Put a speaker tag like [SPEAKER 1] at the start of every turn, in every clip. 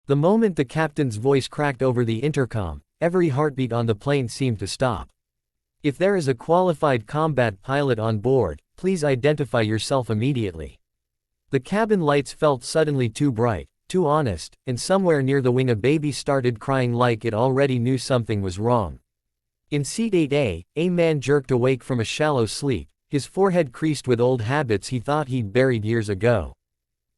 [SPEAKER 1] The moment the captain's voice cracked over the intercom, every heartbeat on the plane seemed to stop. If there is a qualified combat pilot on board, please identify yourself immediately. The cabin lights felt suddenly too bright, too honest, and somewhere near the wing a baby started crying like it already knew something was wrong. In seat 8A, a man jerked awake from a shallow sleep, his forehead creased with old habits he thought he'd buried years ago.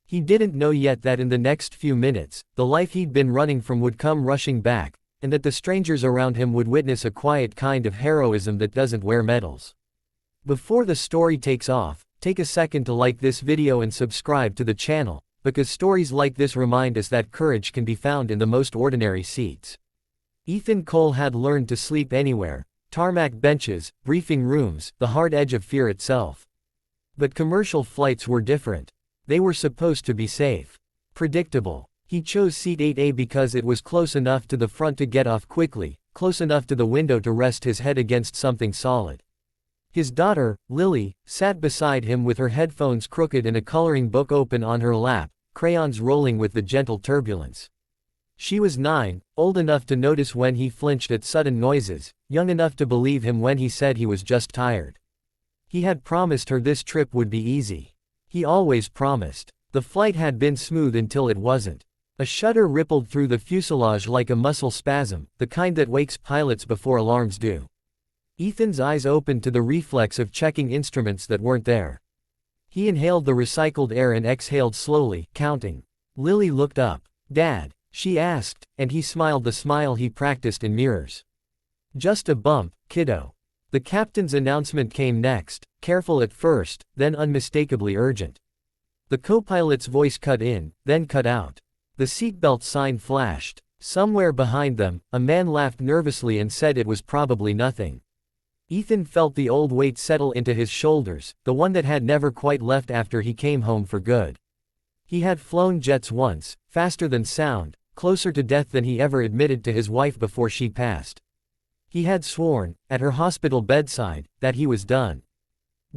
[SPEAKER 1] He didn't know yet that in the next few minutes, the life he'd been running from would come rushing back, and that the strangers around him would witness a quiet kind of heroism that doesn't wear medals. Before the story takes off, take a second to like this video and subscribe to the channel, because stories like this remind us that courage can be found in the most ordinary seats. Ethan Cole had learned to sleep anywhere: tarmac benches, briefing rooms, the hard edge of fear itself. But commercial flights were different. They were supposed to be safe. Predictable. He chose seat 8A because it was close enough to the front to get off quickly, close enough to the window to rest his head against something solid. His daughter, Lily, sat beside him with her headphones crooked and a coloring book open on her lap, crayons rolling with the gentle turbulence. She was 9, old enough to notice when he flinched at sudden noises, young enough to believe him when he said he was just tired. He had promised her this trip would be easy. He always promised. The flight had been smooth until it wasn't. A shudder rippled through the fuselage like a muscle spasm, the kind that wakes pilots before alarms do. Ethan's eyes opened to the reflex of checking instruments that weren't there. He inhaled the recycled air and exhaled slowly, counting. Lily looked up. "Dad?" she asked, and he smiled the smile he practiced in mirrors. "Just a bump, kiddo." The captain's announcement came next, careful at first, then unmistakably urgent. The co-pilot's voice cut in, then cut out. The seatbelt sign flashed. Somewhere behind them, a man laughed nervously and said it was probably nothing. Ethan felt the old weight settle into his shoulders, the one that had never quite left after he came home for good. He had flown jets once, faster than sound, closer to death than he ever admitted to his wife before she passed. He had sworn, at her hospital bedside, that he was done.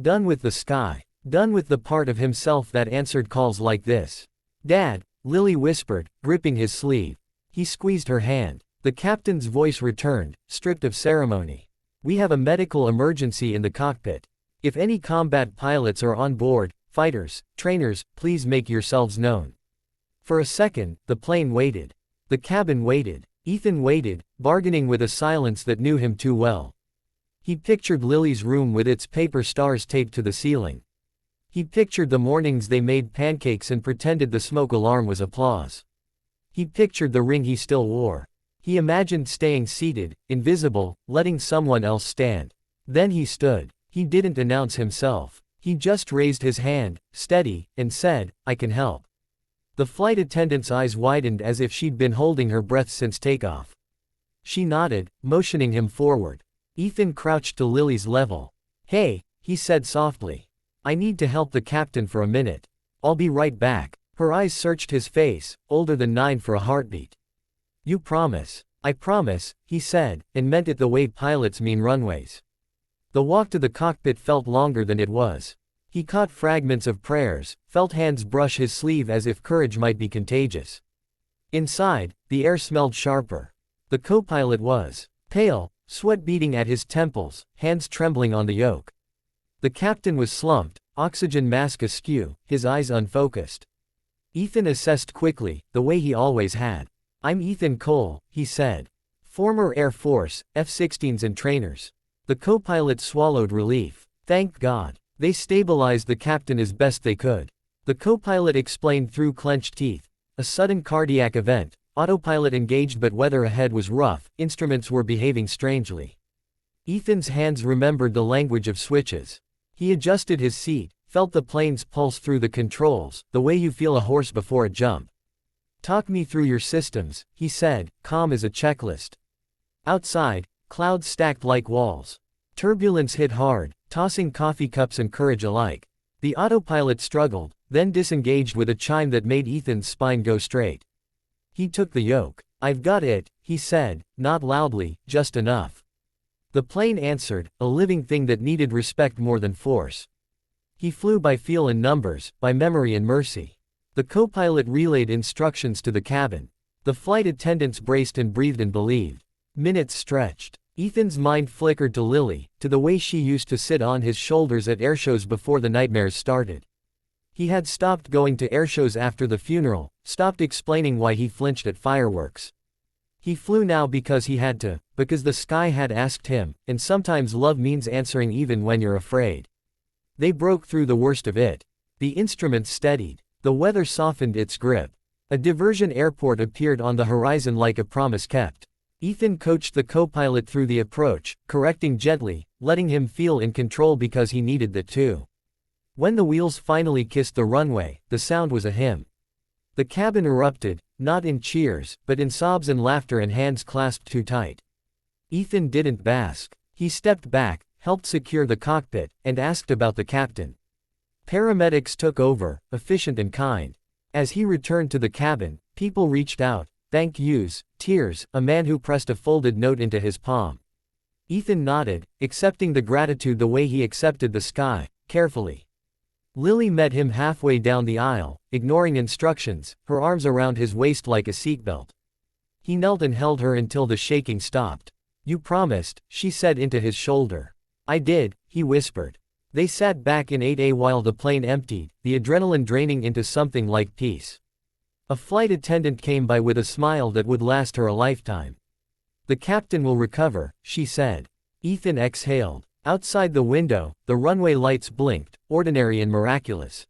[SPEAKER 1] Done with the sky. Done with the part of himself that answered calls like this. "Dad," Lily whispered, gripping his sleeve. He squeezed her hand. The captain's voice returned, stripped of ceremony. "We have a medical emergency in the cockpit. If any combat pilots are on board, fighters, trainers, please make yourselves known." For a second, the plane waited. The cabin waited. Ethan waited, bargaining with a silence that knew him too well. He pictured Lily's room with its paper stars taped to the ceiling. He pictured the mornings they made pancakes and pretended the smoke alarm was applause. He pictured the ring he still wore. He imagined staying seated, invisible, letting someone else stand. Then he stood. He didn't announce himself. He just raised his hand, steady, and said, "I can help." The flight attendant's eyes widened as if she'd been holding her breath since takeoff. She nodded, motioning him forward. Ethan crouched to Lily's level. "Hey," he said softly. "I need to help the captain for a minute. I'll be right back." Her eyes searched his face, older than 9 for a heartbeat. "You promise?" "I promise," he said, and meant it the way pilots mean runways. The walk to the cockpit felt longer than it was. He caught fragments of prayers, felt hands brush his sleeve as if courage might be contagious. Inside, the air smelled sharper. The co-pilot was pale, sweat beading at his temples, hands trembling on the yoke. The captain was slumped, oxygen mask askew, his eyes unfocused. Ethan assessed quickly, the way he always had. "I'm Ethan Cole," he said. "Former Air Force, F-16s and trainers." The co-pilot swallowed relief. Thank God. They stabilized the captain as best they could. The co-pilot explained through clenched teeth. "A sudden cardiac event. Autopilot engaged but weather ahead was rough, instruments were behaving strangely." Ethan's hands remembered the language of switches. He adjusted his seat, felt the plane's pulse through the controls, the way you feel a horse before a jump. "Talk me through your systems," he said, calm as a checklist. Outside, clouds stacked like walls. Turbulence hit hard, tossing coffee cups and courage alike. The autopilot struggled, then disengaged with a chime that made Ethan's spine go straight. He took the yoke. "I've got it," he said, not loudly, just enough. The plane answered, a living thing that needed respect more than force. He flew by feel and numbers, by memory and mercy. The co-pilot relayed instructions to the cabin. The flight attendants braced and breathed and believed. Minutes stretched. Ethan's mind flickered to Lily, to the way she used to sit on his shoulders at airshows before the nightmares started. He had stopped going to airshows after the funeral, stopped explaining why he flinched at fireworks. He flew now because he had to, because the sky had asked him, and sometimes love means answering even when you're afraid. They broke through the worst of it. The instruments steadied. The weather softened its grip. A diversion airport appeared on the horizon like a promise kept. Ethan coached the co-pilot through the approach, correcting gently, letting him feel in control because he needed that too. When the wheels finally kissed the runway, the sound was a hymn. The cabin erupted, not in cheers, but in sobs and laughter and hands clasped too tight. Ethan didn't bask. He stepped back, helped secure the cockpit, and asked about the captain. Paramedics took over, efficient and kind. As he returned to the cabin, people reached out, thank yous, tears, a man who pressed a folded note into his palm. Ethan nodded, accepting the gratitude the way he accepted the sky, carefully. Lily met him halfway down the aisle, ignoring instructions, her arms around his waist like a seatbelt. He knelt and held her until the shaking stopped. You promised, she said into his shoulder. I did, he whispered. They sat back in 8A while the plane emptied, the adrenaline draining into something like peace. A flight attendant came by with a smile that would last her a lifetime. The captain will recover, she said. Ethan exhaled. Outside the window, the runway lights blinked, ordinary and miraculous.